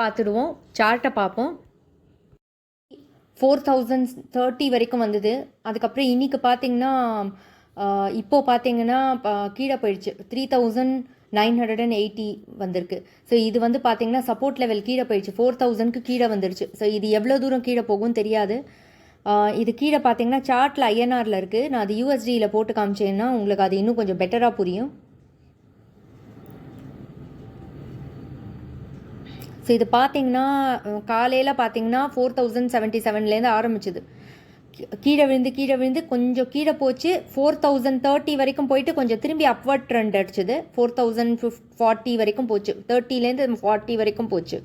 பார்த்துடுவோம், சார்ட்டை பார்ப்போம். 4030 வரைக்கும் வந்தது. அதுக்கப்புறம் இன்றைக்கி பார்த்தீங்கன்னா இப்போது பார்த்தீங்கன்னா கீழே போயிடுச்சு, 3980 வந்திருக்கு. ஸோ இது வந்து பார்த்தீங்கன்னா சப்போர்ட் லெவல் கீழே போயிடுச்சு, 4000க்கு கீழே வந்துடுச்சு. ஸோ இது எவ்வளோ தூரம் கீழே போகும் தெரியாது. இது கீழே பார்த்தீங்கன்னா சார்ட்டில் ஐஎன்ஆரில் இருக்குது. நான் அது யூஎஸ்டியில் போட்டு காமிச்சேன்னா உங்களுக்கு அது இன்னும் கொஞ்சம் பெட்டராக புரியும். ஸோ இது பார்த்தீங்கன்னா காலையில் பார்த்தீங்கன்னா 4077லேருந்து ஆரம்பிச்சுது. கீழே விழுந்து கொஞ்சம் கீழே போச்சு, 4030 வரைக்கும் போயிட்டு கொஞ்சம் திரும்பி அப்வர்ட் ட்ரெண்ட் அடிச்சுது. 4040 வரைக்கும் போச்சு, 30லேருந்து 40 வரைக்கும் போச்சு.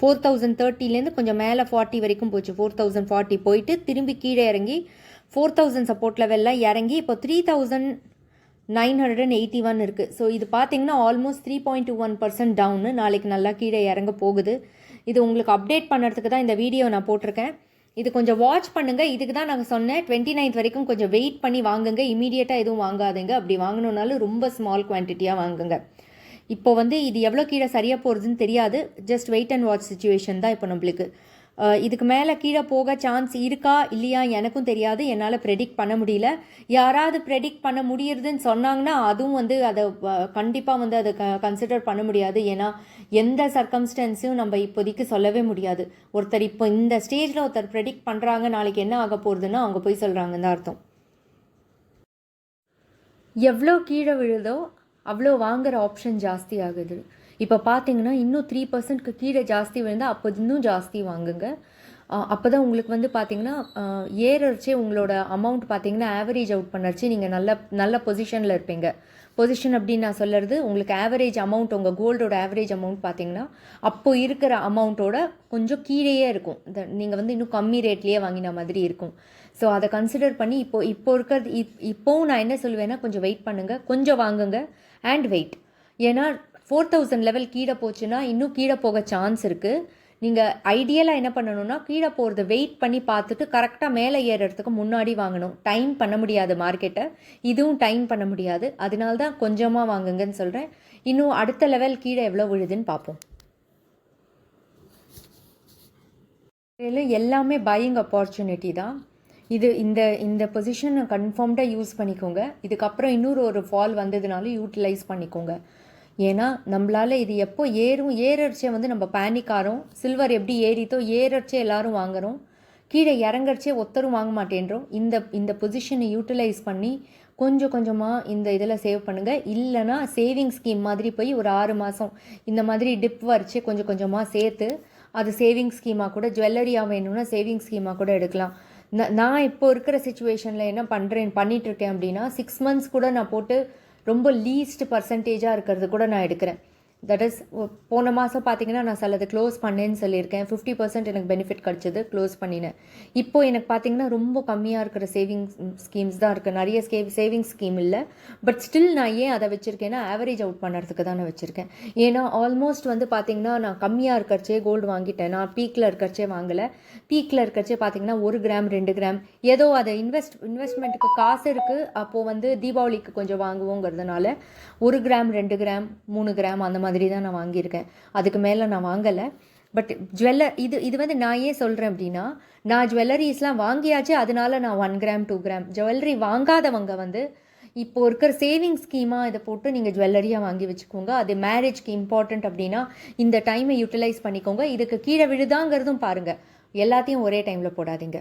4030லேருந்து கொஞ்சம் மேலே 40 வரைக்கும் போச்சு. 4040 போயிட்டு திரும்பி கீழே இறங்கி 4000 சப்போர்ட் லெவலில் இறங்கி இப்போ 3981 இருக்குது. ஸோ இது பார்த்தீங்கன்னா ஆல்மோஸ்ட் 3.21% டவுனு. நாளைக்கு நல்லா கீழே இறங்க போகுது. இது உங்களுக்கு அப்டேட் பண்ணுறதுக்கு தான் இந்த வீடியோ நான் போட்டிருக்கேன். இது கொஞ்சம் வாட்ச் பண்ணுங்கள். இதுக்கு தான் நாங்கள் சொன்னேன் 29th வரைக்கும் கொஞ்சம் வெயிட் பண்ணி வாங்குங்க, இமீடியட்டாக எதுவும் வாங்காதுங்க. அப்படி வாங்கணுன்னாலும் ரொம்ப ஸ்மால் குவான்டிட்டியாக வாங்குங்க. இப்போ வந்து இது எவ்வளோ கீழே சரியாக போகிறதுன்னு தெரியாது. Just wait and watch situation தான் இப்போ நம்மளுக்கு. இதுக்கு மேலே கீழே போக சான்ஸ் இருக்கா இல்லையா எனக்கும் தெரியாது, என்னால் ப்ரெடிக்ட் பண்ண முடியல. யாராவது ப்ரெடிக்ட் பண்ண முடியுதுன்னு சொன்னாங்கன்னா அதுவும் வந்து அதை கண்டிப்பாக வந்து அதை கன்சிடர் பண்ண முடியாது. ஏன்னா எந்த சர்க்கம்ஸ்டன்ஸையும் நம்ம இப்போதைக்கு சொல்லவே முடியாது. ஒருத்தர் இப்போ இந்த ஸ்டேஜில் ஒருத்தர் ப்ரெடிக்ட் பண்ணுறாங்க நாளைக்கு என்ன ஆக போகிறதுன்னா அவங்க போய் சொல்கிறாங்கன்னு தான் அர்த்தம். எவ்வளோ கீழே விழுதோ அவ்வளோ வாங்குகிற ஆப்ஷன் ஜாஸ்தி ஆகுது. இப்போ பார்த்தீங்கன்னா இன்னும் 3%க்கு கீழே ஜாஸ்தி விழுந்தால் அப்போ இன்னும் ஜாஸ்தி வாங்குங்க. அப்போ தான் உங்களுக்கு வந்து பார்த்தீங்கன்னா ஏறச்சே உங்களோட அமௌண்ட் பார்த்தீங்கன்னா ஆவரேஜ் அவுட் பண்ணச்சு நீங்கள் நல்ல பொசிஷனில் இருப்பீங்க. பொசிஷன் அப்படின்னு நான் சொல்கிறது உங்களுக்கு ஆவரேஜ் அமௌண்ட், உங்கள் கோல்டோட ஆவரேஜ் அமௌண்ட் பார்த்தீங்கன்னா அப்போது இருக்கிற அமௌண்ட்டோட கொஞ்சம் கீழேயே இருக்கும். நீங்கள் வந்து இன்னும் கம்மி ரேட்லேயே வாங்கின மாதிரி இருக்கும். ஸோ அதை கன்சிடர் பண்ணி இப்போ இருக்கிறது இப்போவும் நான் என்ன சொல்லுவேன்னா கொஞ்சம் வெயிட் பண்ணுங்கள், கொஞ்சம் வாங்குங்க அண்ட் வெயிட். ஏன்னா 4000 லெவல் கீழே போச்சுன்னா இன்னும் கீழே போக சான்ஸ் இருக்குது. நீங்கள் ஐடியலாக என்ன பண்ணணும்னா கீழே போகிறத வெயிட் பண்ணி பார்த்துட்டு கரெக்டாக மேலே ஏறுறதுக்கு முன்னாடி வாங்கணும். டைம் பண்ண முடியாது மார்க்கெட்டை, இதுவும் டைம் பண்ண முடியாது. அதனால தான் கொஞ்சமாக வாங்குங்கன்னு சொல்கிறேன். இன்னும் அடுத்த லெவல் கீழே எவ்வளோ விழுதுன்னு பார்ப்போம். எல்லாமே பையிங் ஆப்பர்ச்சுனிட்டி தான். இந்த பொசிஷனை கன்ஃபார்ம்டாக யூஸ் பண்ணிக்கோங்க. இதுக்கப்புறம் ஒரு ஃபால் வந்ததுனால யூட்டிலைஸ் பண்ணிக்கோங்க. ஏன்னா நம்மளால் இது எப்போ ஏறச்சே வந்து நம்ம பேனிக் ஆகிறோம். சில்வர் எப்படி ஏறித்தோ ஏறச்சே எல்லோரும் வாங்குகிறோம், கீழே இறங்கறச்சே ஒருத்தரும் வாங்க மாட்டேன்றோம். இந்த பொசிஷனை யூட்டிலைஸ் பண்ணி கொஞ்சம் கொஞ்சமாக இந்த இதில் சேவ் பண்ணுங்கள். இல்லைனா சேவிங் ஸ்கீம் மாதிரி போய் ஒரு 6 மாதம் இந்த மாதிரி டிப் வரைச்சே கொஞ்சம் கொஞ்சமாக சேர்த்து அது சேவிங் ஸ்கீமாக கூட, ஜுவல்லரியாக வேணும்னா சேவிங் ஸ்கீமாக கூட எடுக்கலாம். நான் இப்போ இருக்கிற சிச்சுவேஷனில் என்ன பண்ணிகிட்ருக்கேன் அப்படின்னா 6 months கூட நான் போட்டு ரொம்ப லீஸ்ட் பர்சன்டேஜாக இருக்கிறது கூட நான் எடுக்கிறேன். தட் இஸ் போன மாதம் பார்த்தீங்கன்னா நான் சிலது க்ளோஸ் பண்ணேன்னு சொல்லியிருக்கேன். 50% எனக்கு பெனிஃபிட் கிடச்சிது, க்ளோஸ் பண்ணினேன். இப்போது எனக்கு பார்த்தீங்கன்னா ரொம்ப கம்மியாக இருக்கிற சேவிங் ஸ்கீம்ஸ் தான் இருக்குது. நிறைய சேவிங் ஸ்கீம் இல்லை. பட் ஸ்டில் நான் ஏன் அதை வச்சுருக்கேன்னா ஆவரேஜ் அவுட் பண்ணுறதுக்கு தான் நான் வச்சுருக்கேன். ஏன்னா ஆல்மோஸ்ட் வந்து பார்த்தீங்கன்னா நான் கம்மியாக இருக்கிறச்சே கோல்டு வாங்கிட்டேன். நான் பீக்கில் இருக்கிறச்சே வாங்கலை. பீக்கில் இருக்கிறச்சே பார்த்தீங்கன்னா 1 கிராம் 2 கிராம் ஏதோ அதை இன்வெஸ்ட்மெண்ட்டுக்கு காசு இருக்குது. அப்போது வந்து தீபாவளிக்கு கொஞ்சம் வாங்குவோங்கிறதுனால 1 கிராம் 2 கிராம் 3 கிராம் அந்த மாதிரி தான் நான் வாங்கியிருக்கேன். அதுக்கு மேலே நான் வாங்கலை. பட் இது வந்து நான் ஏன் சொல்கிறேன் அப்படின்னா நான் ஜுவல்லரிஸ்லாம் வாங்கியாச்சு, அதனால நான் 1 கிராம் 2 கிராம் ஜுவல்லரி வாங்காதவங்க வந்து இப்போது இருக்கிற சேவிங் ஸ்கீமாக இதை போட்டு நீங்கள் ஜுவல்லரியாக வாங்கி வச்சுக்கோங்க. அது மேரேஜ்க்கு இம்பார்ட்டண்ட் அப்படின்னா இந்த டைமை யூட்டிலைஸ் பண்ணிக்கோங்க. இதுக்கு கீழே விழுதாங்கிறதும் பாருங்கள், எல்லாத்தையும் ஒரே டைமில் போடாதீங்க.